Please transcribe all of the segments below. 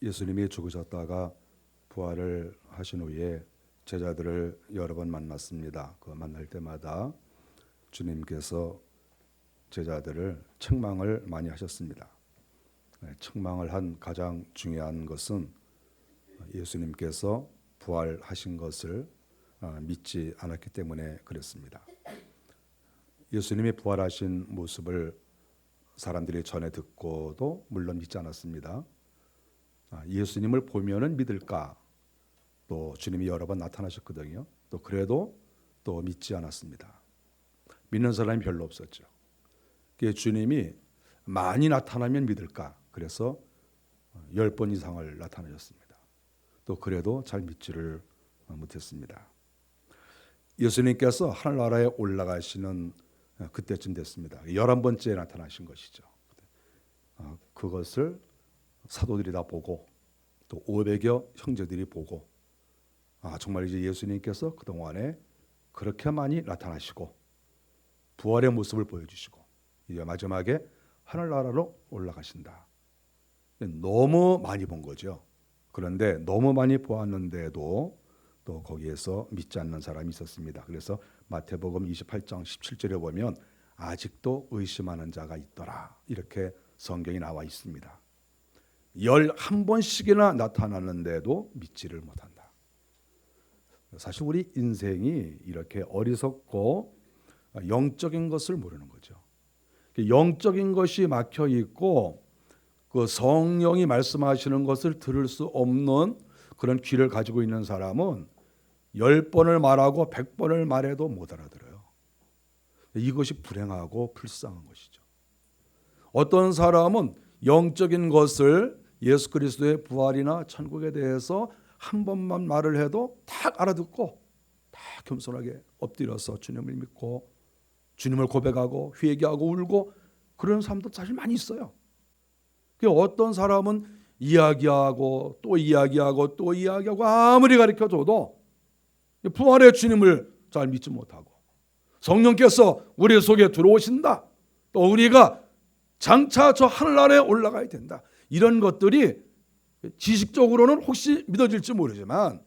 예수님이 죽으셨다가 부활을 하신 후에 제자들을 여러 번 만났습니다. 그 만날 때마다 주님께서 제자들을 책망을 많이 하셨습니다. 책망을 한 가장 중요한 것은 예수님께서 부활하신 것을 믿지 않았기 때문에 그랬습니다. 예수님이 부활하신 모습을 사람들이 전해 듣고도 물론 믿지 않았습니다. 예수님을 보면은 믿을까? 또 주님이 여러 번 나타나셨거든요. 또 그래도 또 믿지 않았습니다. 믿는 사람이 별로 없었죠. 주님이 많이 나타나면 믿을까? 그래서 10번 이상을 나타나셨습니다. 또 그래도 잘 믿지를 못했습니다. 예수님께서 하늘나라에 올라가시는 그때쯤 됐습니다. 11번째 나타나신 것이죠. 그것을 사도들이 다 보고 또 500여 형제들이 보고 정말 이제 예수님께서 그동안에 그렇게 많이 나타나시고 부활의 모습을 보여주시고 이제 마지막에 하늘나라로 올라가신다. 너무 많이 본 거죠. 그런데 너무 많이 보았는데도 또 거기에서 믿지 않는 사람이 있었습니다. 그래서 마태복음 28장 17절에 보면 아직도 의심하는 자가 있더라. 이렇게 성경이 나와 있습니다. 11번씩이나 나타나는데도 믿지를 못한다. 사실 우리 인생이 이렇게 어리석고 영적인 것을 모르는 거죠. 영적인 것이 막혀 있고 그 성령이 말씀하시는 것을 들을 수 없는 그런 귀를 가지고 있는 사람은 10번을 말하고 100번을 말해도 못 알아들어요. 이것이 불행하고 불쌍한 것이죠. 어떤 사람은 영적인 것을 예수 그리스도의 부활이나 천국에 대해서 한 번만 말을 해도 딱 알아듣고 딱 겸손하게 엎드려서 주님을 믿고 주님을 고백하고 회개하고 울고 그런 사람도 사실 많이 있어요. 어떤 사람은 이야기하고 또 이야기하고 또 이야기하고 아무리 가르쳐줘도 부활의 주님을 잘 믿지 못하고 성령께서 우리 속에 들어오신다. 또 우리가 장차 저 하늘나라에 올라가야 된다. 이런 것들이 지식적으로는 혹시 믿어질지 모르지만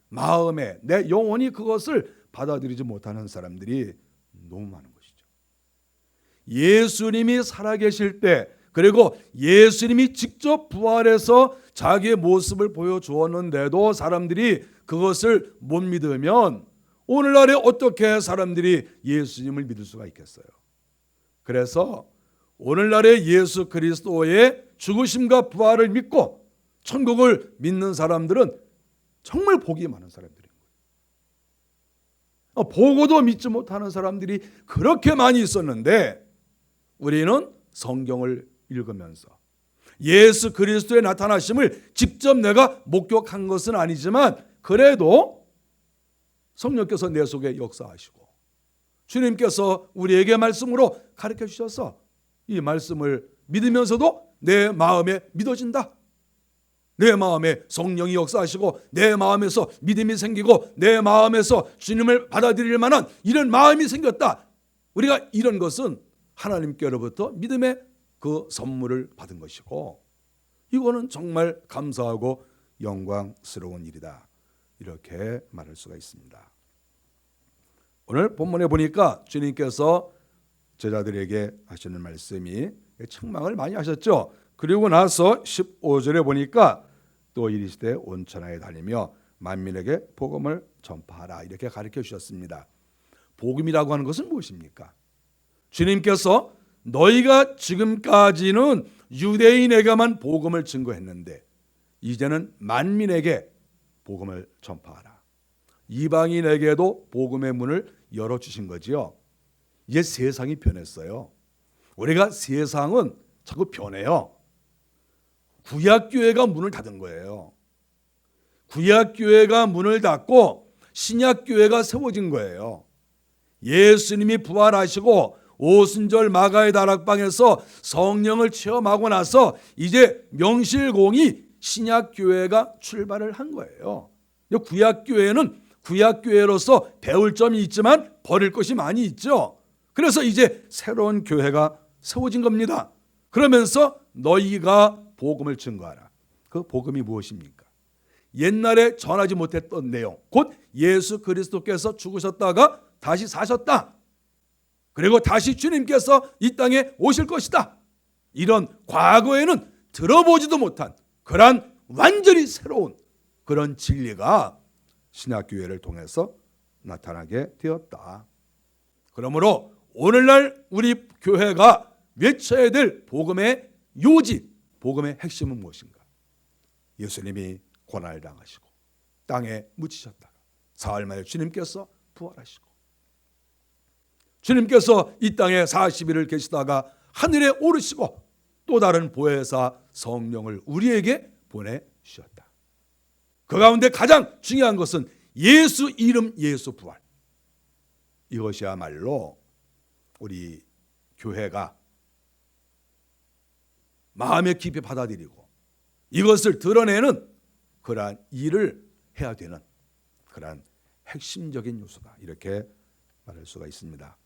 마음에 내 영혼이 그것을 받아들이지 못하는 사람들이 너무 많은 것이죠. 예수님이 살아계실 때 그리고 예수님이 직접 부활해서 자기의 모습을 보여주었는데도 사람들이 그것을 못 믿으면 오늘날에 어떻게 사람들이 예수님을 믿을 수가 있겠어요? 그래서 오늘날의 예수 그리스도의 죽으심과 부활을 믿고 천국을 믿는 사람들은 정말 복이 많은 사람들인 거예요. 보고도 믿지 못하는 사람들이 그렇게 많이 있었는데 우리는 성경을 읽으면서 예수 그리스도의 나타나심을 직접 내가 목격한 것은 아니지만 그래도 성령께서 내 속에 역사하시고 주님께서 우리에게 말씀으로 가르쳐 주셔서 이 말씀을 믿으면서도 내 마음에 믿어진다. 내 마음에 성령이 역사하시고 내 마음에서 믿음이 생기고 내 마음에서 주님을 받아들일 만한 이런 마음이 생겼다. 우리가 이런 것은 하나님께로부터 믿음의 그 선물을 받은 것이고 이거는 정말 감사하고 영광스러운 일이다. 이렇게 말할 수가 있습니다. 오늘 본문에 보니까 주님께서 제자들에게 하시는 말씀이 책망을 많이 하셨죠. 그리고 나서 15절에 보니까 또 이르시되 온 천하에 다니며 만민에게 복음을 전파하라 이렇게 가르쳐 주셨습니다. 복음이라고 하는 것은 무엇입니까? 주님께서 너희가 지금까지는 유대인에게만 복음을 증거했는데 이제는 만민에게 복음을 전파하라. 이방인에게도 복음의 문을 열어주신 거지요. 이제 세상이 변했어요. 우리가 세상은 자꾸 변해요. 구약교회가 문을 닫은 거예요. 구약교회가 문을 닫고 신약교회가 세워진 거예요. 예수님이 부활하시고 오순절 마가의 다락방에서 성령을 체험하고 나서 이제 명실공히 신약교회가 출발을 한 거예요. 구약교회는 구약교회로서 배울 점이 있지만 버릴 것이 많이 있죠. 그래서 이제 새로운 교회가 세워진 겁니다. 그러면서 너희가 복음을 증거하라. 그 복음이 무엇입니까? 옛날에 전하지 못했던 내용, 곧 예수 그리스도께서 죽으셨다가 다시 사셨다. 그리고 다시 주님께서 이 땅에 오실 것이다. 이런 과거에는 들어보지도 못한 그러한 완전히 새로운 그런 진리가 신약교회를 통해서 나타나게 되었다. 그러므로 오늘날 우리 교회가 외쳐야 될 복음의 요지, 복음의 핵심은 무엇인가? 예수님이 고난을 당하시고 땅에 묻히셨다가 사흘 만에 주님께서 부활하시고 주님께서 이 땅에 40일을 계시다가 하늘에 오르시고 또 다른 보혜사 성령을 우리에게 보내주셨다. 그 가운데 가장 중요한 것은 예수 이름 예수 부활. 이것이야말로 우리 교회가 마음에 깊이 받아들이고 이것을 드러내는 그러한 일을 해야 되는 그러한 핵심적인 요소다. 이렇게 말할 수가 있습니다.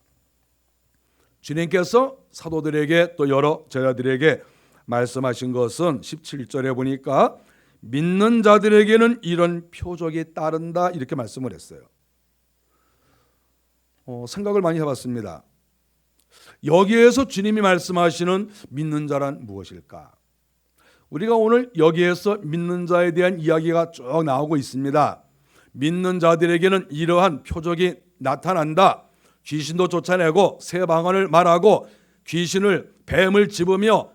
주님께서 사도들에게 또 여러 제자들에게 말씀하신 것은 17절에 보니까 믿는 자들에게는 이런 표적이 따른다 이렇게 말씀을 했어요. 생각을 많이 해봤습니다. 여기에서 주님이 말씀하시는 믿는 자란 무엇일까? 우리가 오늘 여기에서 믿는 자에 대한 이야기가 쭉 나오고 있습니다. 믿는 자들에게는 이러한 표적이 나타난다. 귀신도 쫓아내고 새 방언을 말하고 귀신을 뱀을 집으며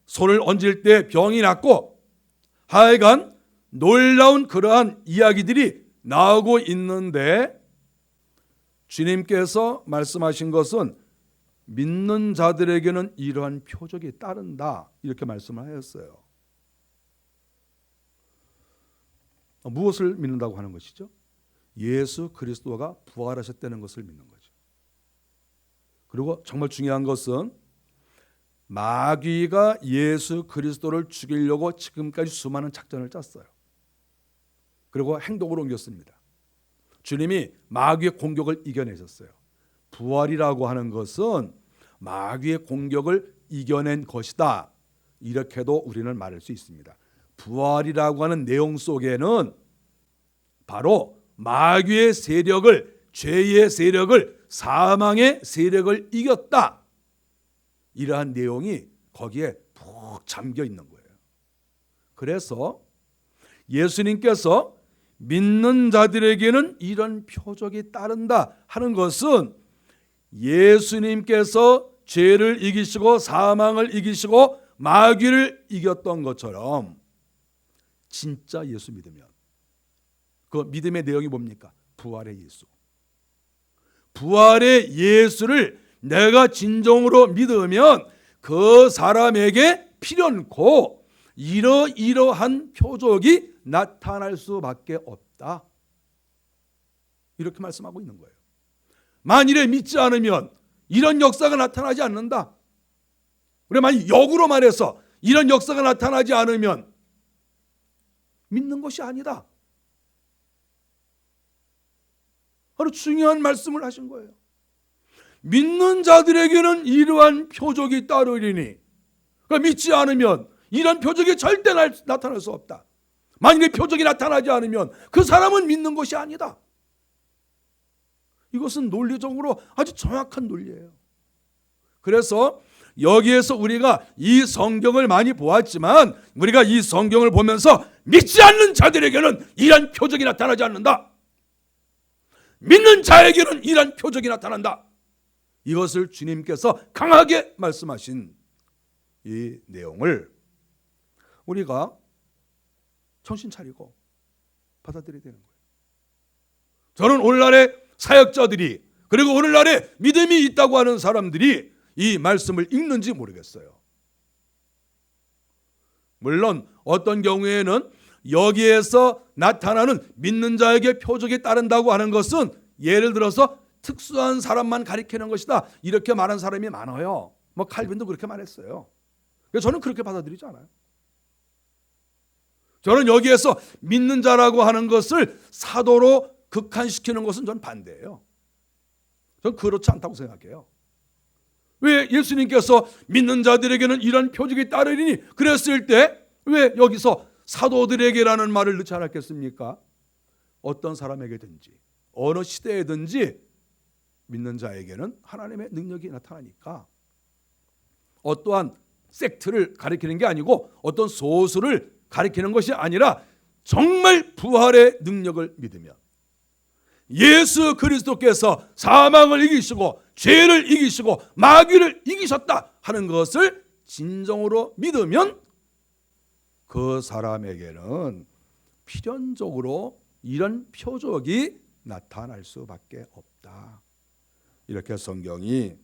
손을 얹을 때 병이 낫고 하여간 놀라운 그러한 이야기들이 나오고 있는데 주님께서 말씀하신 것은 믿는 자들에게는 이러한 표적이 따른다 이렇게 말씀을 하였어요. 무엇을 믿는다고 하는 것이죠? 예수 그리스도가 부활하셨다는 것을 믿는 거죠. 그리고 정말 중요한 것은 마귀가 예수 그리스도를 죽이려고 지금까지 수많은 작전을 짰어요. 그리고 행동으로 옮겼습니다. 주님이 마귀의 공격을 이겨내셨어요. 부활이라고 하는 것은 마귀의 공격을 이겨낸 것이다. 이렇게도 우리는 말할 수 있습니다. 부활이라고 하는 내용 속에는 바로 마귀의 세력을, 죄의 세력을, 사망의 세력을 이겼다. 이러한 내용이 거기에 푹 잠겨 있는 거예요. 그래서 예수님께서 믿는 자들에게는 이런 표적이 따른다 하는 것은 예수님께서 죄를 이기시고 사망을 이기시고 마귀를 이겼던 것처럼 진짜 예수 믿으면 그 믿음의 내용이 뭡니까? 부활의 예수. 부활의 예수를 내가 진정으로 믿으면 그 사람에게 필연코 이러이러한 표적이 나타날 수밖에 없다. 이렇게 말씀하고 있는 거예요. 만일에 믿지 않으면 이런 역사가 나타나지 않는다. 우리 만약 역으로 말해서 이런 역사가 나타나지 않으면 믿는 것이 아니다. 아주 중요한 말씀을 하신 거예요. 믿는 자들에게는 이러한 표적이 따르리니, 그러니까 믿지 않으면 이런 표적이 절대 나타날 수 없다. 만일에 표적이 나타나지 않으면 그 사람은 믿는 것이 아니다. 이것은 논리적으로 아주 정확한 논리예요. 그래서 여기에서 우리가 이 성경을 많이 보았지만 우리가 이 성경을 보면서 믿지 않는 자들에게는 이런 표적이 나타나지 않는다. 믿는 자에게는 이런 표적이 나타난다. 이것을 주님께서 강하게 말씀하신 이 내용을 우리가 정신 차리고 받아들여야 되는 거예요. 저는 오늘날의 사역자들이 그리고 오늘날에 믿음이 있다고 하는 사람들이 이 말씀을 읽는지 모르겠어요. 물론 어떤 경우에는 여기에서 나타나는 믿는 자에게 표적이 따른다고 하는 것은 예를 들어서 특수한 사람만 가리키는 것이다 이렇게 말한 사람이 많아요. 뭐 칼빈도 그렇게 말했어요. 그래서 저는 그렇게 받아들이지 않아요. 저는 여기에서 믿는 자라고 하는 것을 사도로 극한시키는 것은 저는 반대예요. 저는 그렇지 않다고 생각해요. 왜 예수님께서 믿는 자들에게는 이런 표적이 따르리니 그랬을 때 왜 여기서 사도들에게라는 말을 넣지 않았겠습니까? 어떤 사람에게든지 어느 시대에든지 믿는 자에게는 하나님의 능력이 나타나니까 어떠한 섹트를 가리키는 게 아니고 어떤 소수를 가리키는 것이 아니라 정말 부활의 능력을 믿으면 예수 그리스도께서 사망을 이기시고 죄를 이기시고 마귀를 이기셨다 하는 것을 진정으로 믿으면 그 사람에게는 필연적으로 이런 표적이 나타날 수밖에 없다. 이렇게 성경이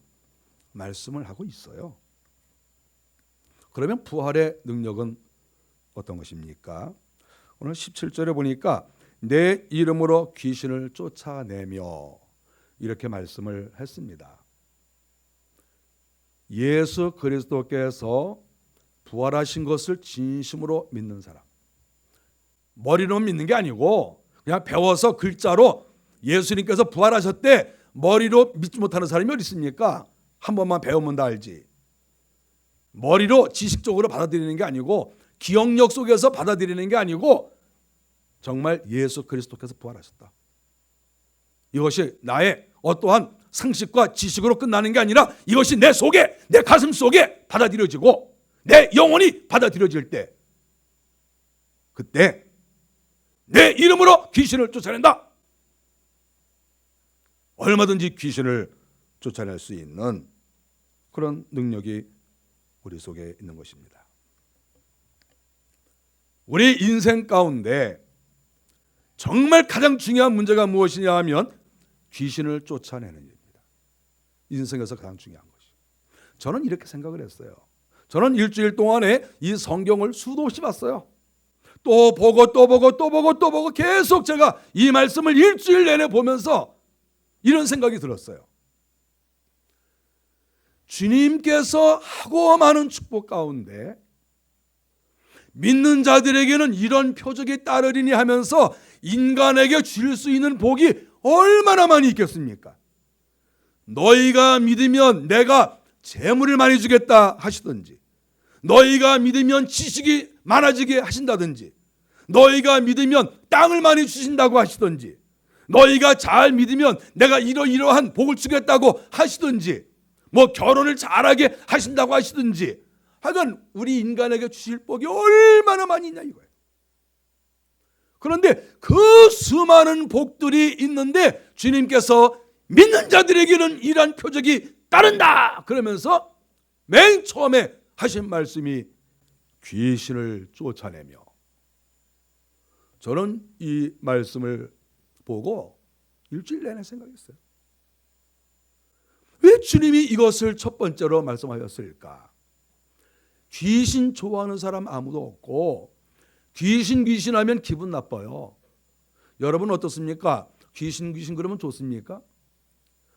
말씀을 하고 있어요. 그러면 부활의 능력은 어떤 것입니까? 오늘 17절에 보니까 내 이름으로 귀신을 쫓아내며 이렇게 말씀을 했습니다. 예수 그리스도께서 부활하신 것을 진심으로 믿는 사람, 머리로 믿는 게 아니고 그냥 배워서 글자로 예수님께서 부활하셨대 머리로 믿지 못하는 사람이 어디 있습니까? 한 번만 배우면 다 알지. 머리로 지식적으로 받아들이는 게 아니고 기억력 속에서 받아들이는 게 아니고 정말 예수 그리스도께서 부활하셨다. 이것이 나의 어떠한 상식과 지식으로 끝나는 게 아니라 이것이 내 속에, 내 가슴 속에 받아들여지고 내 영혼이 받아들여질 때 그때 내 이름으로 귀신을 쫓아낸다. 얼마든지 귀신을 쫓아낼 수 있는 그런 능력이 우리 속에 있는 것입니다. 우리 인생 가운데 정말 가장 중요한 문제가 무엇이냐 하면 귀신을 쫓아내는 일입니다. 인생에서 가장 중요한 것이. 저는 이렇게 생각을 했어요. 저는 일주일 동안에 이 성경을 수도 없이 봤어요. 또 보고 계속 제가 이 말씀을 일주일 내내 보면서 이런 생각이 들었어요. 주님께서 하고 많은 축복 가운데 믿는 자들에게는 이런 표적이 따르리니 하면서 인간에게 줄 수 있는 복이 얼마나 많이 있겠습니까? 너희가 믿으면 내가 재물을 많이 주겠다 하시든지, 너희가 믿으면 지식이 많아지게 하신다든지, 너희가 믿으면 땅을 많이 주신다고 하시든지, 너희가 잘 믿으면 내가 이러이러한 복을 주겠다고 하시든지, 뭐 결혼을 잘하게 하신다고 하시든지, 하여간 우리 인간에게 주실 복이 얼마나 많이 있냐 이거예요. 그런데 그 수많은 복들이 있는데 주님께서 믿는 자들에게는 이러한 표적이 따른다 그러면서 맨 처음에 하신 말씀이 귀신을 쫓아내며, 저는 이 말씀을 보고 일주일 내내 생각했어요. 왜 주님이 이것을 첫 번째로 말씀하셨을까? 귀신 좋아하는 사람 아무도 없고 귀신 하면 기분 나빠요. 여러분 어떻습니까? 귀신 그러면 좋습니까?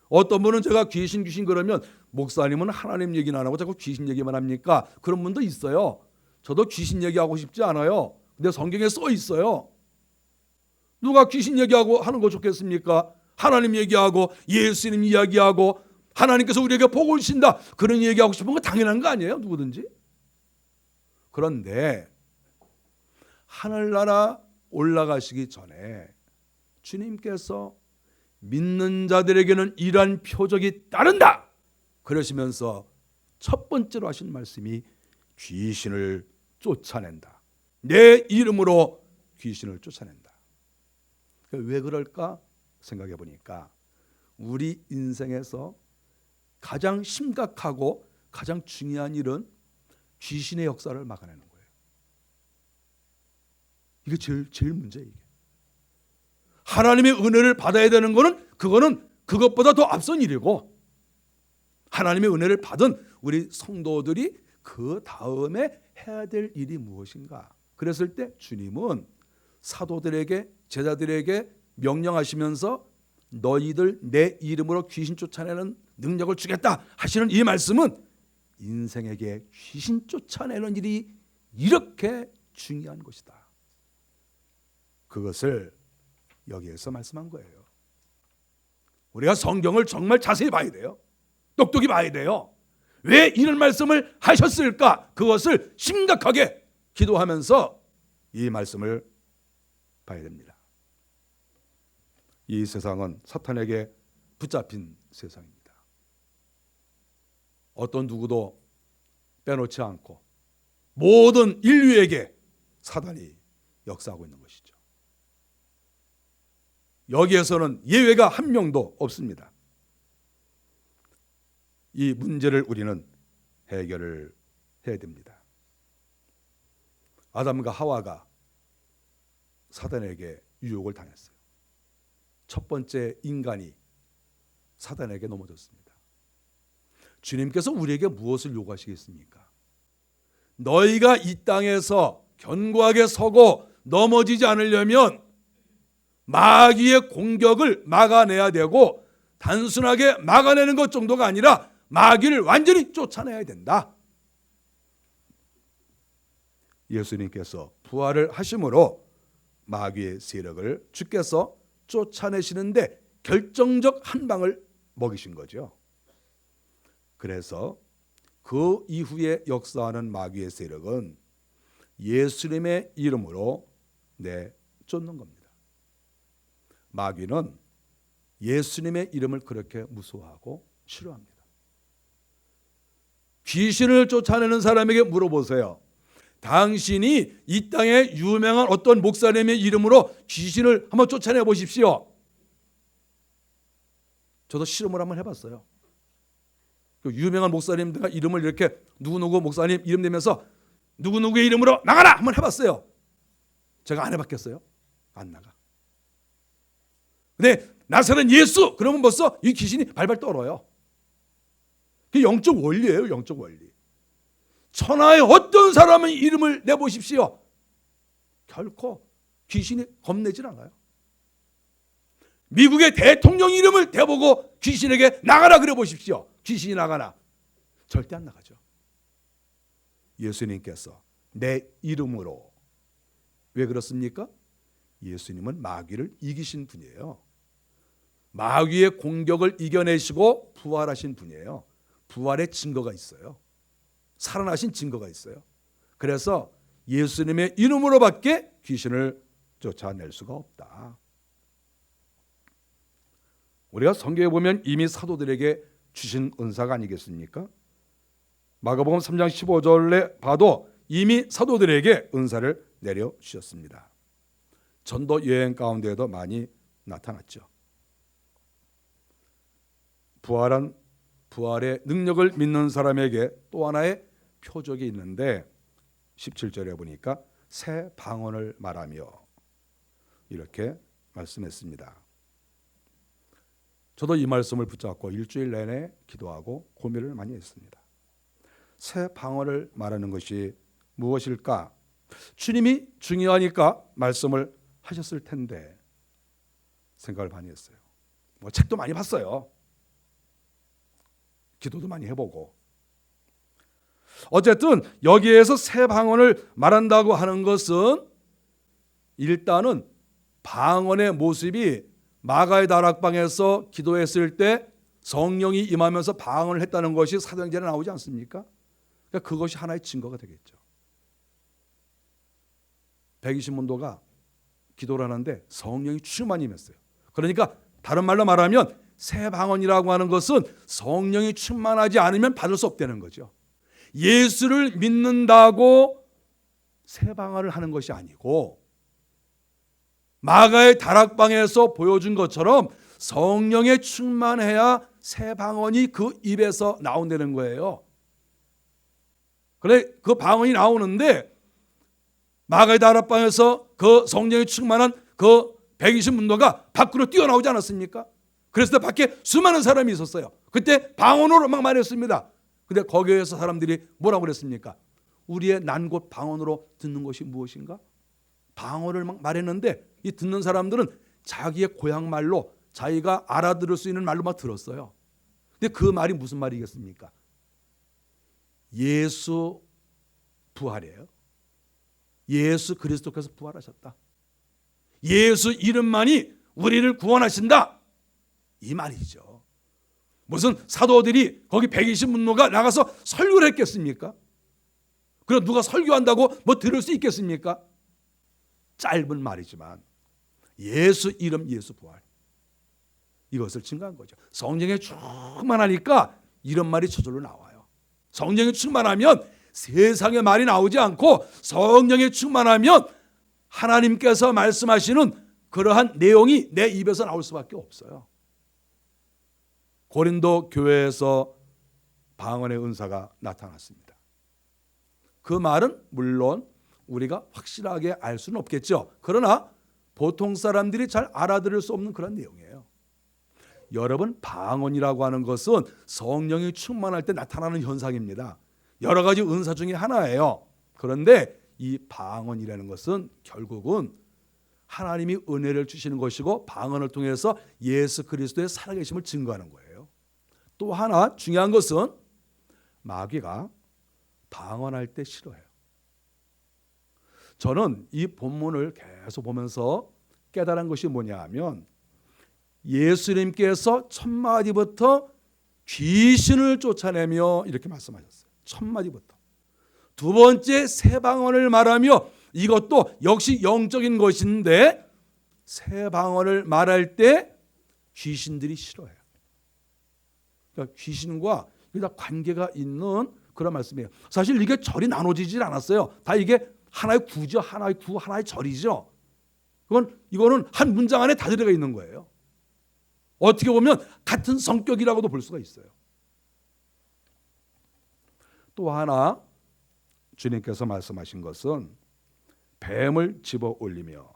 어떤 분은 제가 귀신 그러면 목사님은 하나님 얘기는 안 하고 자꾸 귀신 얘기만 합니까? 그런 분도 있어요. 저도 귀신 얘기하고 싶지 않아요. 근데 성경에 써 있어요. 누가 귀신 얘기하고 하는 거 좋겠습니까? 하나님 얘기하고 예수님 이야기하고 하나님께서 우리에게 복을 주신다 그런 얘기하고 싶은 거 당연한 거 아니에요? 누구든지. 그런데 하늘나라 올라가시기 전에 주님께서 믿는 자들에게는 이러한 표적이 따른다 그러시면서 첫 번째로 하신 말씀이 귀신을 쫓아낸다. 내 이름으로 귀신을 쫓아낸다. 왜 그럴까 생각해 보니까 우리 인생에서 가장 심각하고 가장 중요한 일은 귀신의 역사를 막아내는 거예요. 이게 제일 문제예요. 이게. 하나님의 은혜를 받아야 되는 그거는 그것보다 더 앞선 일이고, 하나님의 은혜를 받은 우리 성도들이 그 다음에 해야 될 일이 무엇인가? 그랬을 때 주님은 사도들에게 제자들에게 명령하시면서 너희들 내 이름으로 귀신 쫓아내는 능력을 주겠다 하시는 이 말씀은 인생에게 귀신 쫓아내는 일이 이렇게 중요한 것이다. 그것을 여기에서 말씀한 거예요. 우리가 성경을 정말 자세히 봐야 돼요. 똑똑히 봐야 돼요. 왜 이런 말씀을 하셨을까? 그것을 심각하게 기도하면서 이 말씀을 봐야 됩니다. 이 세상은 사탄에게 붙잡힌 세상입니다. 어떤 누구도 빼놓지 않고 모든 인류에게 사단이 역사하고 있는 것이죠. 여기에서는 예외가 한 명도 없습니다. 이 문제를 우리는 해결을 해야 됩니다. 아담과 하와가 사단에게 유혹을 당했어요. 첫 번째 인간이 사단에게 넘어졌습니다. 주님께서 우리에게 무엇을 요구하시겠습니까? 너희가 이 땅에서 견고하게 서고 넘어지지 않으려면 마귀의 공격을 막아내야 되고, 단순하게 막아내는 것 정도가 아니라 마귀를 완전히 쫓아내야 된다. 예수님께서 부활을 하심으로 마귀의 세력을 주께서 쫓아내시는데 결정적 한 방을 먹이신 거죠. 그래서 그 이후에 역사하는 마귀의 세력은 예수님의 이름으로 내쫓는 겁니다. 마귀는 예수님의 이름을 그렇게 무서워하고 싫어합니다. 귀신을 쫓아내는 사람에게 물어보세요. 당신이 이 땅에 유명한 어떤 목사님의 이름으로 귀신을 한번 쫓아내 보십시오. 저도 실험을 한번 해봤어요. 유명한 목사님들 이름을 이렇게 누구누구 목사님 이름 내면서 누구누구의 이름으로 나가라 한번 해봤어요. 제가 안 해봤겠어요? 안 나가. 근데 나사렛 예수 그러면 벌써 이 귀신이 발발 떨어요. 그게 영적 원리예요. 영적 원리. 천하의 어떤 사람의 이름을 내보십시오. 결코 귀신이 겁내질 않아요. 미국의 대통령 이름을 대보고 귀신에게 나가라 그래 보십시오. 귀신이 나가나? 절대 안 나가죠. 예수님께서 내 이름으로. 왜 그렇습니까? 예수님은 마귀를 이기신 분이에요. 마귀의 공격을 이겨내시고 부활하신 분이에요. 부활의 증거가 있어요. 살아나신 증거가 있어요. 그래서 예수님의 이름으로밖에 귀신을 쫓아낼 수가 없다. 우리가 성경에 보면 이미 사도들에게 주신 은사가 아니겠습니까? 마가복음 3장 15절에 봐도 이미 사도들에게 은사를 내려주셨습니다. 전도 여행 가운데에도 많이 나타났죠. 부활의 능력을 믿는 사람에게 또 하나의 표적이 있는데 17절에 보니까 새 방언을 말하며 이렇게 말씀했습니다. 저도 이 말씀을 붙잡고 일주일 내내 기도하고 고민을 많이 했습니다. 새 방언을 말하는 것이 무엇일까? 주님이 중요하니까 말씀을 하셨을 텐데 생각을 많이 했어요. 책도 많이 봤어요. 기도도 많이 해보고. 어쨌든 여기에서 새 방언을 말한다고 하는 것은 일단은 방언의 모습이 마가의 다락방에서 기도했을 때 성령이 임하면서 방언을 했다는 것이 사도행전에 나오지 않습니까? 그러니까 그것이 하나의 증거가 되겠죠. 120문도가 기도를 하는데 성령이 충만히 임했어요. 그러니까 다른 말로 말하면 새 방언이라고 하는 것은 성령이 충만하지 않으면 받을 수 없다는 거죠. 예수를 믿는다고 새 방언을 하는 것이 아니고 마가의 다락방에서 보여준 것처럼 성령에 충만해야 새 방언이 그 입에서 나온다는 거예요. 그래 그 방언이 나오는데 마가의 다락방에서 그 성령에 충만한 그 120문도가 밖으로 뛰어나오지 않았습니까? 그래서 밖에 수많은 사람이 있었어요. 그때 방언으로 막 말했습니다. 근데 거기에서 사람들이 뭐라고 그랬습니까? 우리의 난 곧 방언으로 듣는 것이 무엇인가? 방언을 막 말했는데 이 듣는 사람들은 자기의 고향 말로 자기가 알아들을 수 있는 말로 막 들었어요. 근데 그 말이 무슨 말이겠습니까? 예수 부활이에요. 예수 그리스도께서 부활하셨다. 예수 이름만이 우리를 구원하신다. 이 말이죠. 무슨 사도들이 거기 120문도가 나가서 설교를 했겠습니까? 그럼 누가 설교한다고 뭐 들을 수 있겠습니까? 짧은 말이지만 예수 이름 예수 부활 이것을 증거한 거죠. 성령에 충만하니까 이런 말이 저절로 나와요. 성령에 충만하면 세상의 말이 나오지 않고 성령에 충만하면 하나님께서 말씀하시는 그러한 내용이 내 입에서 나올 수밖에 없어요. 고린도 교회에서 방언의 은사가 나타났습니다. 그 말은 물론 우리가 확실하게 알 수는 없겠죠. 그러나 보통 사람들이 잘 알아들을 수 없는 그런 내용이에요. 여러분, 방언이라고 하는 것은 성령이 충만할 때 나타나는 현상입니다. 여러 가지 은사 중에 하나예요. 그런데 이 방언이라는 것은 결국은 하나님이 은혜를 주시는 것이고 방언을 통해서 예수 그리스도의 살아계심을 증거하는 거예요. 또 하나 중요한 것은 마귀가 방언할 때 싫어해요. 저는 이 본문을 계속 보면서 깨달은 것이 뭐냐 하면 예수님께서 첫 마디부터 귀신을 쫓아내며 이렇게 말씀하셨어요. 첫 마디부터. 두 번째 새 방언을 말하며 이것도 역시 영적인 것인데 새 방언을 말할 때 귀신들이 싫어해요. 그러니까 귀신과 다 관계가 있는 그런 말씀이에요. 사실 이게 절이 나눠지질 않았어요. 다 이게 하나의 구죠. 하나의 구, 하나의 절이죠. 이거는 한 문장 안에 다 들어가 있는 거예요. 어떻게 보면 같은 성격이라고도 볼 수가 있어요. 또 하나 주님께서 말씀하신 것은 뱀을 집어 올리며,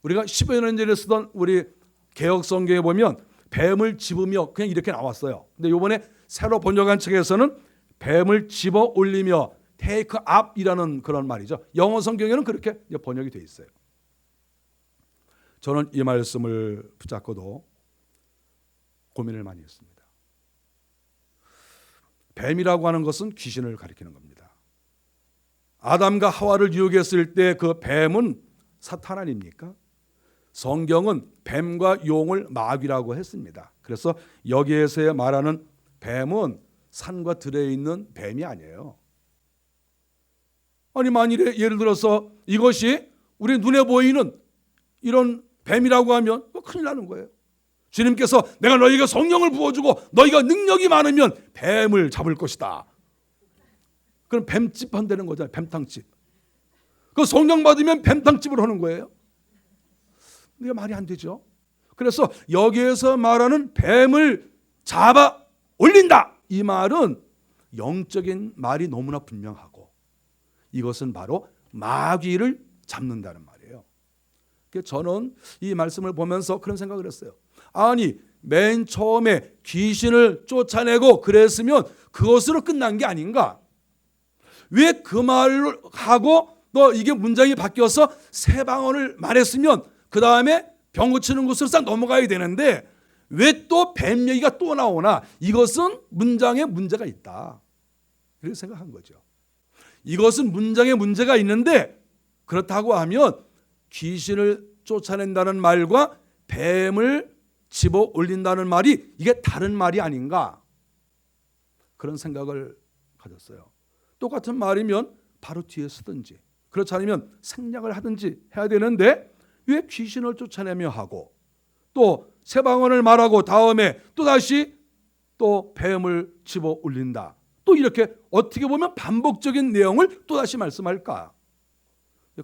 우리가 10여 년 전에 쓰던 우리 개역 성경에 보면 뱀을 집으며 그냥 이렇게 나왔어요. 근데 이번에 새로 번역한 책에서는 뱀을 집어 올리며 take up이라는 그런 말이죠. 영어 성경에는 그렇게 번역이 되어 있어요. 저는 이 말씀을 붙잡고도 고민을 많이 했습니다. 뱀이라고 하는 것은 귀신을 가리키는 겁니다. 아담과 하와를 유혹했을 때 그 뱀은 사탄 아닙니까? 성경은 뱀과 용을 마귀라고 했습니다. 그래서 여기에서 말하는 뱀은 산과 들에 있는 뱀이 아니에요. 아니 만일에 예를 들어서 이것이 우리 눈에 보이는 이런 뱀이라고 하면 큰일 나는 거예요. 주님께서 내가 너희에게 성령을 부어주고 너희가 능력이 많으면 뱀을 잡을 것이다. 그럼 뱀집 한다는 거잖아요. 뱀탕집. 그 성령 받으면 뱀탕집을 하는 거예요. 이게 말이 안 되죠. 그래서 여기에서 말하는 뱀을 잡아 올린다. 이 말은 영적인 말이 너무나 분명하고 이것은 바로 마귀를 잡는다는 말이에요. 저는 이 말씀을 보면서 그런 생각을 했어요. 아니 맨 처음에 귀신을 쫓아내고 그랬으면 그것으로 끝난 게 아닌가? 왜 그 말을 하고 너 이게 문장이 바뀌어서 새 방언을 말했으면 그 다음에 병 고치는 곳으로 싹 넘어가야 되는데 왜 또 뱀 얘기가 또 나오나? 이것은 문장에 문제가 있다. 그렇게 생각한 거죠. 이것은 문장에 문제가 있는데 그렇다고 하면 귀신을 쫓아낸다는 말과 뱀을 집어 올린다는 말이 이게 다른 말이 아닌가? 그런 생각을 가졌어요. 똑같은 말이면 바로 뒤에 쓰든지 그렇지 않으면 생략을 하든지 해야 되는데 왜 귀신을 쫓아내며 하고 또 새 방언을 말하고 다음에 또 다시 또 뱀을 집어 올린다. 또 이렇게 어떻게 보면 반복적인 내용을 또 다시 말씀할까?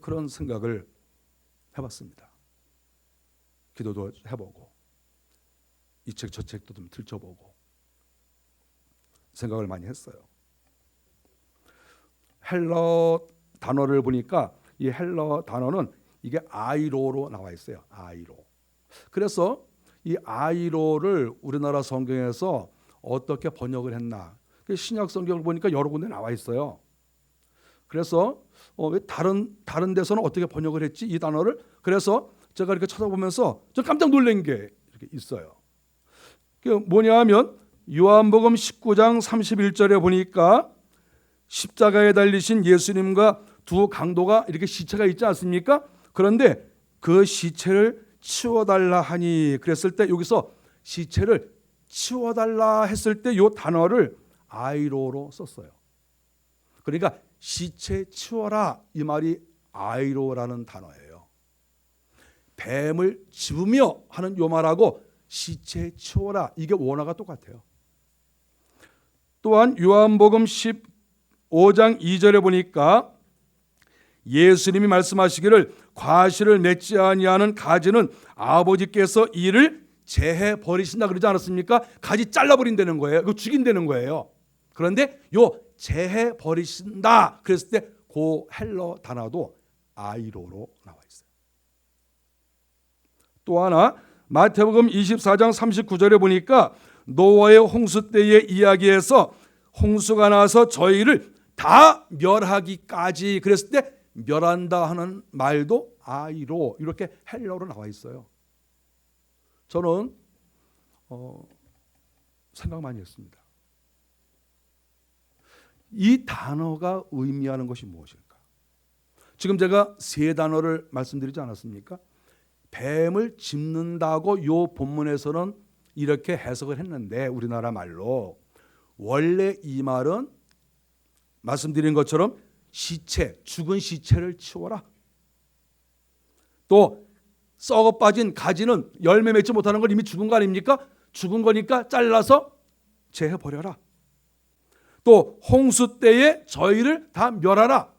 그런 생각을 해봤습니다. 기도도 해보고 이 책 저 책도 좀 들춰보고 생각을 많이 했어요. 헬러 단어를 보니까 이 헬러 단어는 이게 아이로로 나와 있어요. 아이로. 그래서 이 아이로를 우리나라 성경에서 어떻게 번역을 했나? 신약 성경을 보니까 여러 군데 나와 있어요. 그래서 왜 다른 데서는 어떻게 번역을 했지 이 단어를? 그래서 제가 이렇게 찾아보면서 좀 깜짝 놀란 게 이렇게 있어요. 그게 뭐냐하면 요한복음 19장 31절에 보니까 십자가에 달리신 예수님과 두 강도가 이렇게 시체가 있지 않습니까? 그런데 그 시체를 치워달라 하니 그랬을 때 여기서 시체를 치워달라 했을 때 이 단어를 아이로로 썼어요. 그러니까 시체 치워라 이 말이 아이로라는 단어예요. 뱀을 집으며 하는 요 말하고 시체에 치워라, 이게 원어가 똑같아요. 또한 요한복음 15장 2절에 보니까 예수님이 말씀하시기를 과실을 맺지 아니하는 가지는 아버지께서 이를 제해 버리신다 그러지 않았습니까? 가지 잘라버린다는 거예요. 그거 죽인다는 거예요. 그런데 요 제해 버리신다 그랬을 때 그 헬러 단어도 아이로로 나와 있어요. 또 하나 마태복음 24장 39절에 보니까 노아의 홍수 때의 이야기에서 홍수가 나서 저희를 다 멸하기까지 그랬을 때 멸한다 하는 말도 아이로 이렇게 헬러로 나와 있어요. 저는 생각 많이 했습니다. 이 단어가 의미하는 것이 무엇일까? 지금 제가 세 단어를 말씀드리지 않았습니까? 뱀을 짚는다고 요 본문에서는 이렇게 해석을 했는데 우리나라 말로 원래 이 말은 말씀드린 것처럼 시체, 죽은 시체를 치워라. 또 썩어 빠진 가지는 열매 맺지 못하는 걸 이미 죽은 거 아닙니까? 죽은 거니까 잘라서 제해 버려라. 또 홍수 때에 저희를 다 멸하라.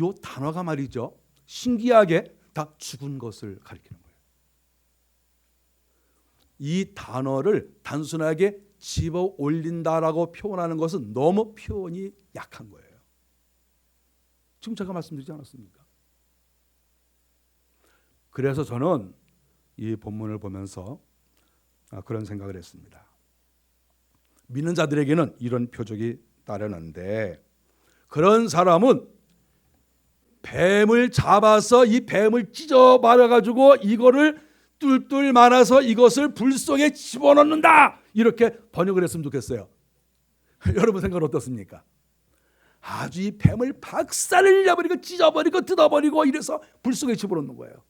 요 단어가 말이죠, 신기하게 다 죽은 것을 가리키는 거예요. 이 단어를 단순하게 집어 올린다라고 표현하는 것은 너무 표현이 약한 거예요. 지금 제가 말씀드리지 않았습니까? 그래서 저는 이 본문을 보면서 그런 생각을 했습니다. 믿는 자들에게는 이런 표적이 따르는데 그런 사람은 뱀을 잡아서 이 뱀을 찢어 말아가지고 이거를 뚫뚫 말아서 이것을 불 속에 집어넣는다, 이렇게 번역을 했으면 좋겠어요. 여러분 생각은 어떻습니까? 아주 이 뱀을 박살을 내버리고 찢어버리고 뜯어버리고 이래서 불 속에 집어넣는 거예요.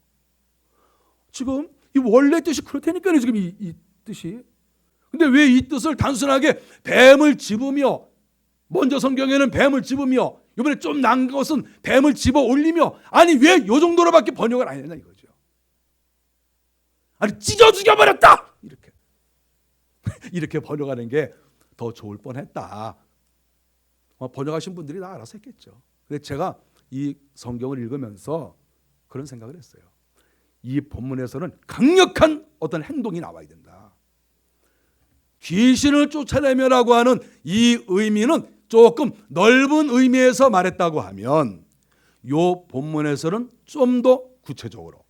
지금 이 원래 뜻이 그렇다니까요. 지금 이 뜻이. 근데 왜 이 뜻을 단순하게 뱀을 집으며, 먼저 성경에는 뱀을 집으며, 이번에 좀 난 것은 뱀을 집어 올리며, 아니 왜 이 정도로밖에 번역을 안 했냐 이거죠. 아니 찢어 죽여버렸다 이렇게 번역하는 게 더 좋을 뻔했다. 번역하신 분들이 다 알아서 했겠죠. 근데 제가 이 성경을 읽으면서 그런 생각을 했어요. 이 본문에서는 강력한 어떤 행동이 나와야 된다. 귀신을 쫓아내며라고 하는 이 의미는 조금 넓은 의미에서 말했다고 하면 이 본문에서는 좀 더 구체적으로,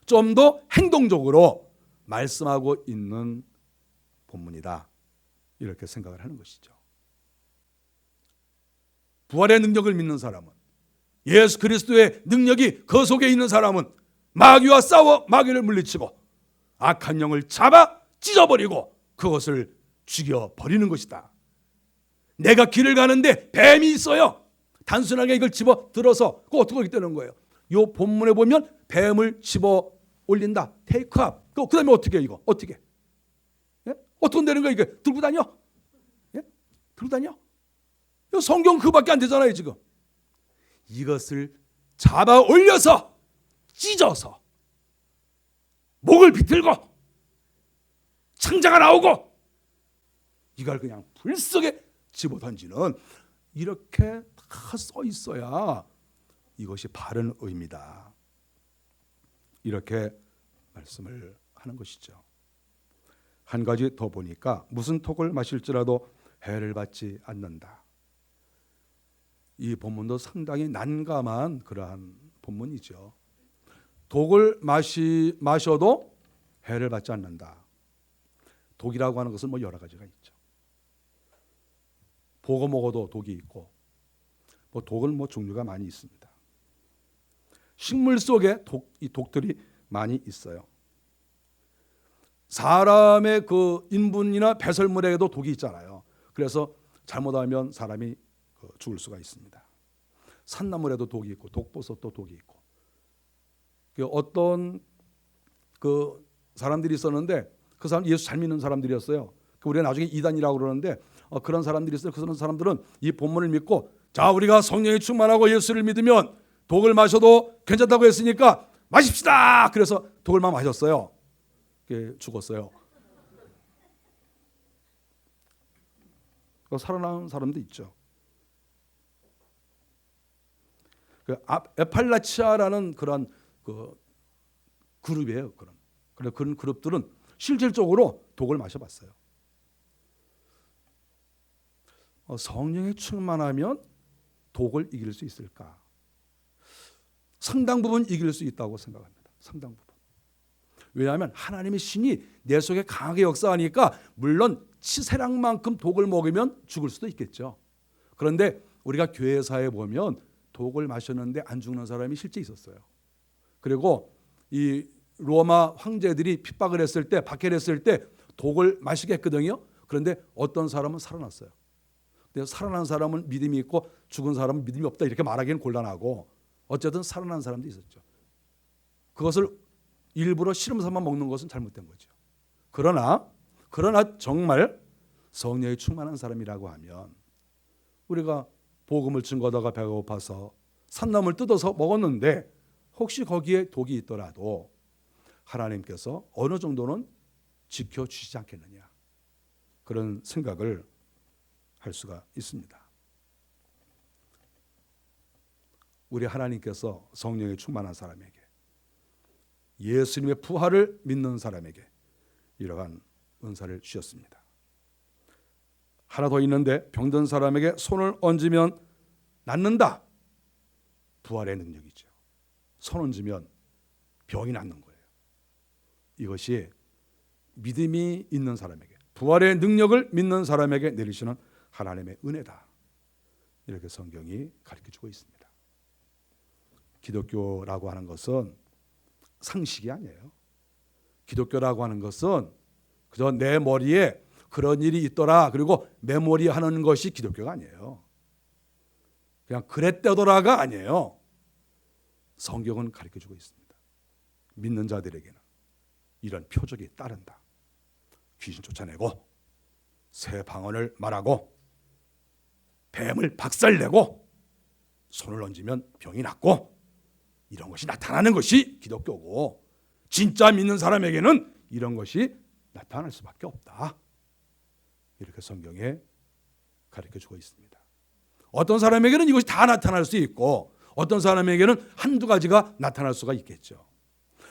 좀 더 행동적으로 말씀하고 있는 본문이다, 이렇게 생각을 하는 것이죠. 부활의 능력을 믿는 사람은, 예수 그리스도의 능력이 그 속에 있는 사람은 마귀와 싸워 마귀를 물리치고 악한 영을 잡아 찢어버리고 그것을 죽여버리는 것이다. 내가 길을 가는데 뱀이 있어요. 단순하게 이걸 집어 들어서 그거 어떻게 하게 되는 거예요? 이 본문에 보면 뱀을 집어 올린다, 테이크업. 그 다음에 어떻게 해요? 이거 어떻게? 예? 어떻게 되는 거예요? 이게 들고 다녀? 예? 들고 다녀? 성경 그밖에 안 되잖아요. 지금 이것을 잡아 올려서 찢어서 목을 비틀고 창자가 나오고 이걸 그냥 불 속에 집어 던지는, 이렇게 다 써 있어야 이것이 바른 의미다, 이렇게 말씀을 하는 것이죠. 한 가지 더 보니까 무슨 독을 마실지라도 해를 받지 않는다. 이 본문도 상당히 난감한 그러한 본문이죠. 독을 마셔도 해를 받지 않는다. 독이라고 하는 것은 뭐 여러 가지가 있죠. 보고 먹어도 독이 있고, 뭐 독은 뭐 종류가 많이 있습니다. 식물 속에 이 독들이 많이 있어요. 사람의 그 인분이나 배설물에도 독이 있잖아요. 그래서 잘못하면 사람이 죽을 수가 있습니다. 산나물에도 독이 있고, 독버섯도 독이 있고. 어떤 그 사람들이 있었는데 그 사람 예수 잘 믿는 사람들이었어요. 우리가 나중에 이단이라고 그러는데 그런 사람들이 있어요. 그런 사람들은 이 본문을 믿고, 자 우리가 성령이 충만하고 예수를 믿으면 독을 마셔도 괜찮다고 했으니까 마십시다. 그래서 독을 막 마셨어요. 죽었어요. 살아난 사람도 있죠. 에팔라치아라는 그런 그룹이에요. 그런 그룹들은 실질적으로 독을 마셔봤어요. 성령에 충만하면 독을 이길 수 있을까? 상당 부분 이길 수 있다고 생각합니다. 상당 부분. 왜냐하면 하나님의 신이 내 속에 강하게 역사하니까 물론 치세랑만큼 독을 먹으면 죽을 수도 있겠죠. 그런데 우리가 교회사에 보면 독을 마셨는데 안 죽는 사람이 실제 있었어요. 그리고 이 로마 황제들이 핍박을 했을 때, 박해를 했을 때 독을 마시게 했거든요. 그런데 어떤 사람은 살아났어요. 근데 살아난 사람은 믿음이 있고 죽은 사람은 믿음이 없다 이렇게 말하기는 곤란하고 어쨌든 살아난 사람도 있었죠. 그것을 일부러 시름삼아 먹는 것은 잘못된 거죠. 그러나 정말 성령에 충만한 사람이라고 하면 우리가 복음을 증거하다가 배가 고파서 산나물 뜯어서 먹었는데 혹시 거기에 독이 있더라도 하나님께서 어느 정도는 지켜주시지 않겠느냐, 그런 생각을 할 수가 있습니다. 우리 하나님께서 성령에 충만한 사람에게, 예수님의 부활을 믿는 사람에게 이러한 은사를 주셨습니다. 하나 더 있는데 병든 사람에게 손을 얹으면 낫는다. 부활의 능력이죠. 손 얹으면 병이 낫는 거예요. 이것이 믿음이 있는 사람에게, 부활의 능력을 믿는 사람에게 내리시는 하나님의 은혜다. 이렇게 성경이 가르쳐주고 있습니다. 기독교라고 하는 것은 상식이 아니에요. 기독교라고 하는 것은 그저 내 머리에 그런 일이 있더라 그리고 메모리하는 것이 기독교가 아니에요. 그냥 그랬대더라가 아니에요. 성경은 가르쳐주고 있습니다. 믿는 자들에게는 이런 표적이 따른다. 귀신 쫓아내고 새 방언을 말하고 뱀을 박살내고 손을 얹으면 병이 낫고 이런 것이 나타나는 것이 기독교고, 진짜 믿는 사람에게는 이런 것이 나타날 수밖에 없다. 이렇게 성경에 가르쳐주고 있습니다. 어떤 사람에게는 이것이 다 나타날 수 있고 어떤 사람에게는 한두 가지가 나타날 수가 있겠죠.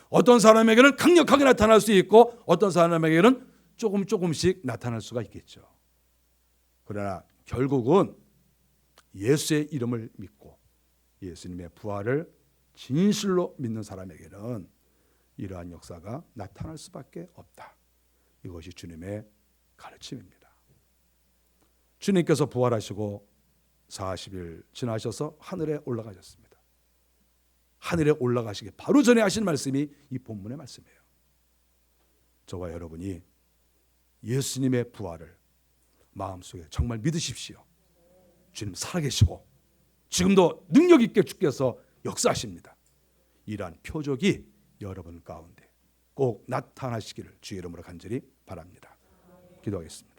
어떤 사람에게는 강력하게 나타날 수 있고 어떤 사람에게는 조금씩 나타날 수가 있겠죠. 그러나 결국은 예수의 이름을 믿고 예수님의 부활을 진실로 믿는 사람에게는 이러한 역사가 나타날 수밖에 없다. 이것이 주님의 가르침입니다. 주님께서 부활하시고 40일 지나셔서 하늘에 올라가셨습니다. 하늘에 올라가시기 바로 전에 하신 말씀이 이 본문의 말씀이에요. 저와 여러분이 예수님의 부활을 마음속에 정말 믿으십시오. 주님 살아계시고 지금도 능력 있게 주께서 역사하십니다. 이러한 표적이 여러분 가운데 꼭 나타나시기를 주의 이름으로 간절히 바랍니다. 기도하겠습니다.